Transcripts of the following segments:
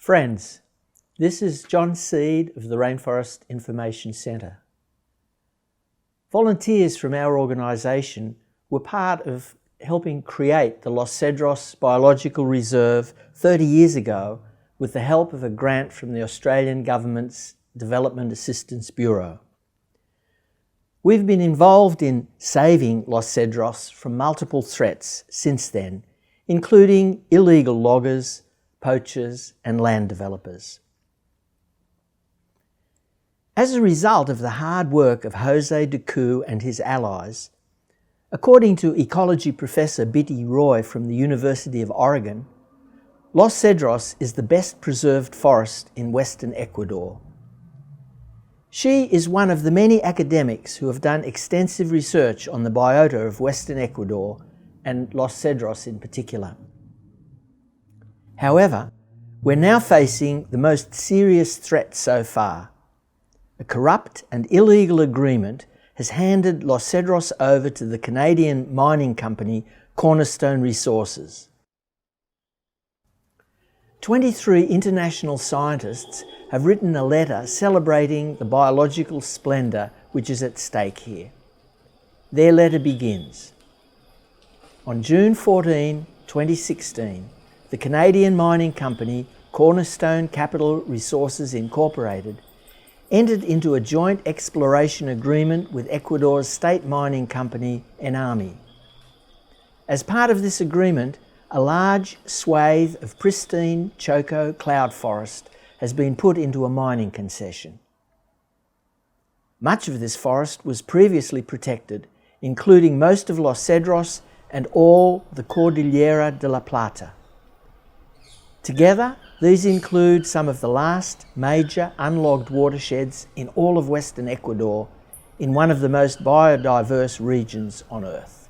Friends, this is John Seed of the Rainforest Information Centre. Volunteers from our organisation were part of helping create the Los Cedros Biological Reserve 30 years ago with the help of a grant from the Australian Government's Development Assistance Bureau. We've been involved in saving Los Cedros from multiple threats since then, including illegal loggers, poachers and land developers. As a result of the hard work of Jose Decoux and his allies, according to ecology professor Bitty Roy from the University of Oregon, Los Cedros is the best preserved forest in Western Ecuador. She is one of the many academics who have done extensive research on the biota of Western Ecuador and Los Cedros in particular. However, we're now facing the most serious threat so far. A corrupt and illegal agreement has handed Los Cedros over to the Canadian mining company Cornerstone Resources. 23 international scientists have written a letter celebrating the biological splendour which is at stake here. Their letter begins. On June 14, 2016, the Canadian mining company Cornerstone Capital Resources Incorporated entered into a joint exploration agreement with Ecuador's state mining company ENAMI. As part of this agreement, a large swathe of pristine choco cloud forest has been put into a mining concession. Much of this forest was previously protected, including most of Los Cedros and all the Cordillera de la Plata. Together, these include some of the last major unlogged watersheds in all of Western Ecuador, in one of the most biodiverse regions on Earth.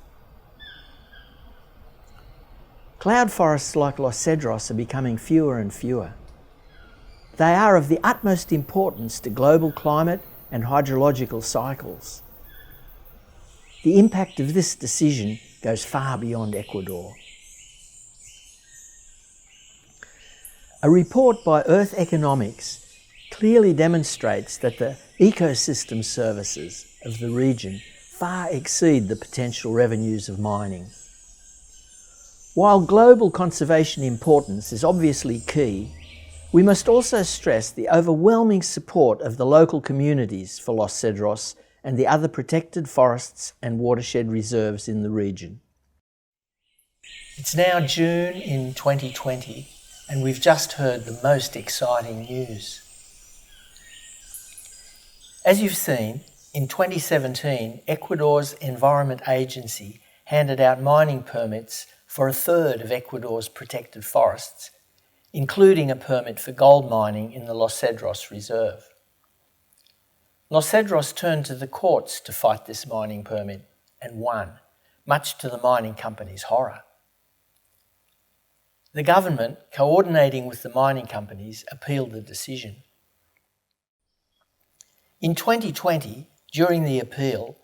Cloud forests like Los Cedros are becoming fewer and fewer. They are of the utmost importance to global climate and hydrological cycles. The impact of this decision goes far beyond Ecuador. A report by Earth Economics clearly demonstrates that the ecosystem services of the region far exceed the potential revenues of mining. While global conservation importance is obviously key, we must also stress the overwhelming support of the local communities for Los Cedros and the other protected forests and watershed reserves in the region. It's now June in 2020, and we've just heard the most exciting news. As you've seen, in 2017, Ecuador's Environment Agency handed out mining permits for a third of Ecuador's protected forests, including a permit for gold mining in the Los Cedros Reserve. Los Cedros turned to the courts to fight this mining permit and won, much to the mining company's horror. The government, coordinating with the mining companies, appealed the decision. In 2020, during the appeal,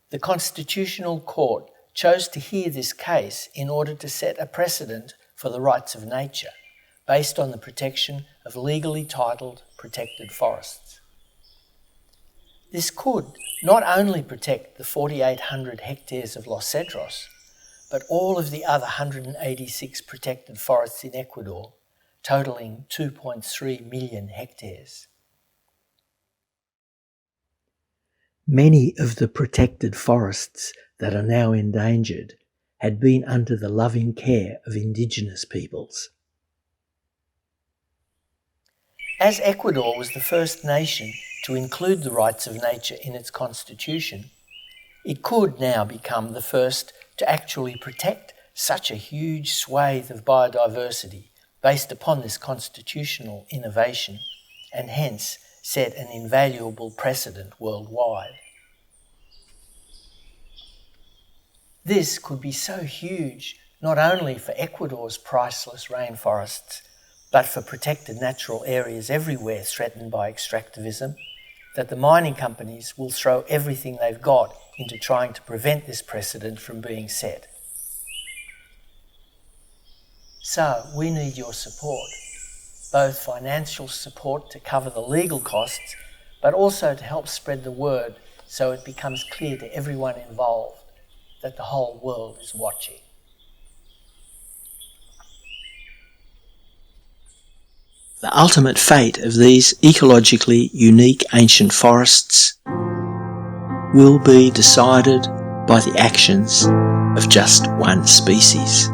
the Constitutional Court chose to hear this case in order to set a precedent for the rights of nature, based on the protection of legally titled protected forests. This could not only protect the 4,800 hectares of Los Cedros, but all of the other 186 protected forests in Ecuador, totaling 2.3 million hectares. Many of the protected forests that are now endangered had been under the loving care of indigenous peoples. As Ecuador was the first nation to include the rights of nature in its constitution, it could now become the first to actually protect such a huge swathe of biodiversity based upon this constitutional innovation, and hence set an invaluable precedent worldwide. This could be so huge not only for Ecuador's priceless rainforests, but for protected natural areas everywhere threatened by extractivism, that the mining companies will throw everything they've got into trying to prevent this precedent from being set. So we need your support. both financial support to cover the legal costs, but also to help spread the word so it becomes clear to everyone involved that the whole world is watching. The ultimate fate of these ecologically unique ancient forests will be decided by the actions of just one species.